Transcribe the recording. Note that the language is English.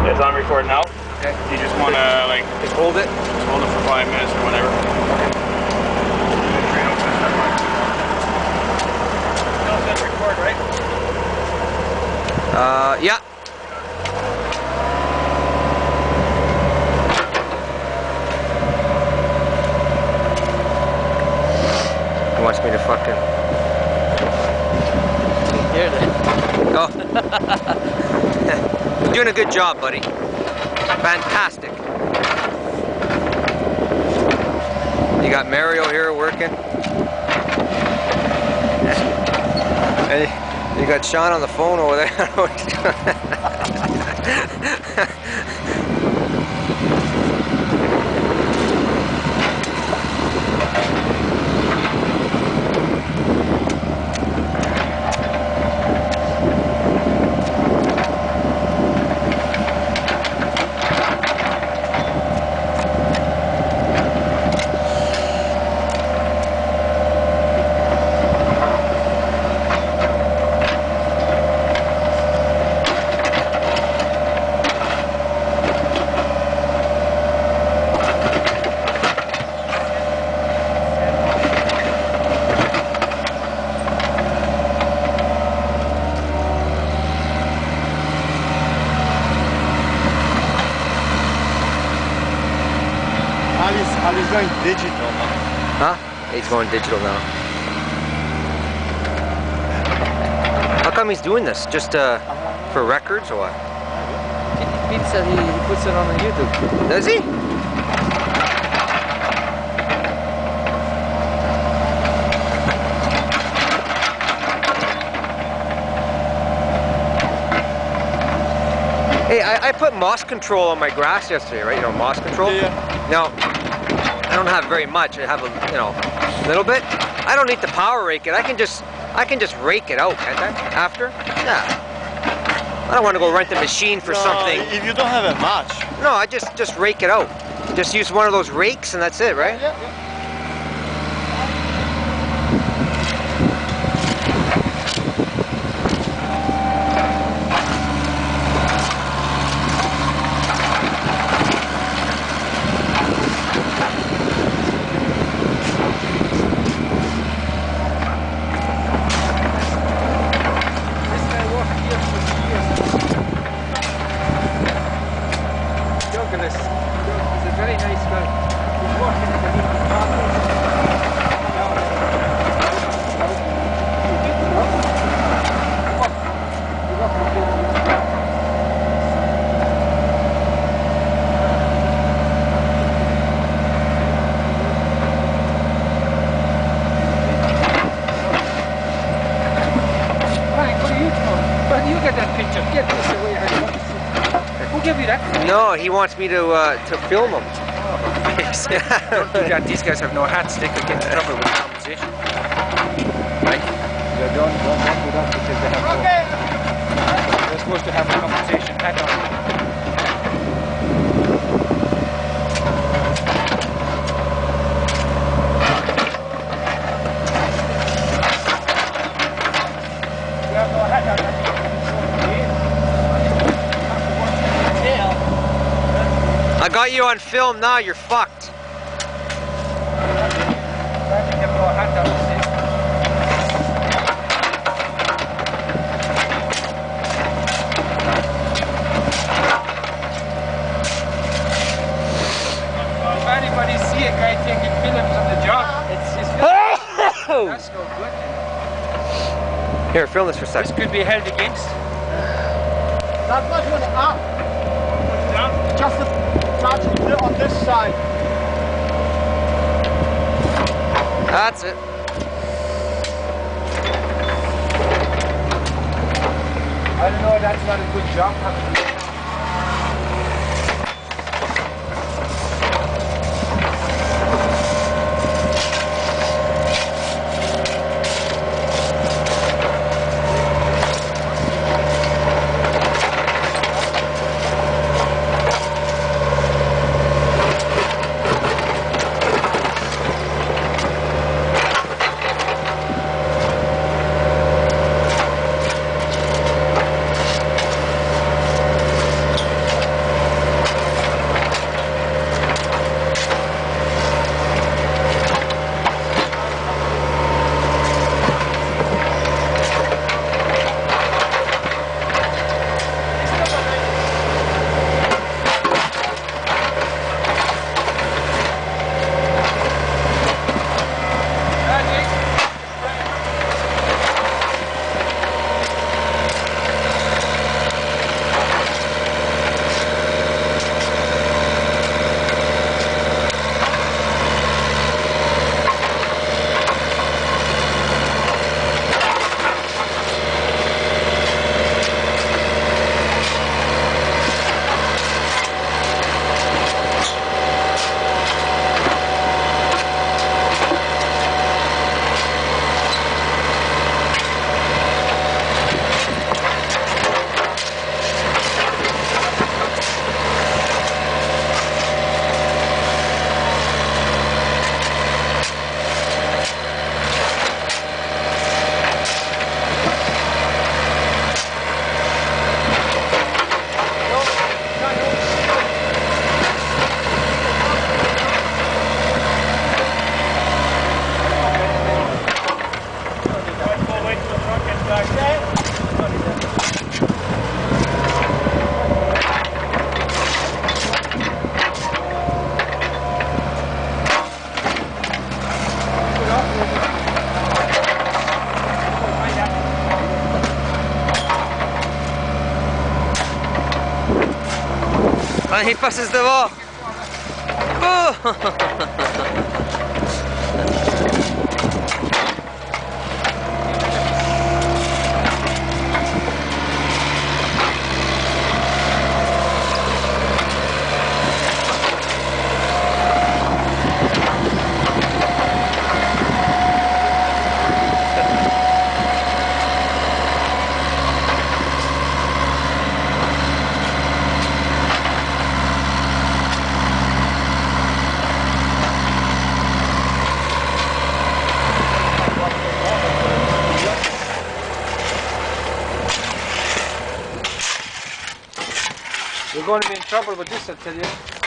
It's on record now. Okay. You just want to like Just hold it. just hold it for 5 minutes or whatever. Still says record, right? Yeah. He wants me to fucking. Hear that? Oh. You're doing a good job, buddy. Fantastic. You got Mario here working. And you got Sean on the phone over there. Ali's going digital now. Huh? He's going digital now. How come he's doing this? Just for records or what? Pete said he puts it on YouTube. Does he? Hey, I put moss control on my grass yesterday, right? You know, moss control? Yeah. Now, I don't have very much. I have a, you know, little bit. I don't need to power rake it. I can just rake it out, can't I? After? Yeah. I don't want to go rent the machine for something. If you don't have a match. No, I just rake it out. Just use one of those rakes and that's it, right? Yeah. He's a very nice guy. He's working in the Frank, what are you doing? Where do you get that picture? Get this away. I want to see. Who gave you that? No, he wants me to film him. Don't do that. These guys have no hats. They could get in trouble with compensation. Right? Yeah, don't do that because they have no... They're supposed to have a compensation hat on. You have no hat on. I got you on film now, you're fucked. If anybody see a guy taking films on the job, it's that's no good. Here, film this for a This second. could be held against. That was one up. Just on this side. That's it. I don't know, that's not a good job. And he passes the ball. Oh. You're going to be in trouble with this, I tell you.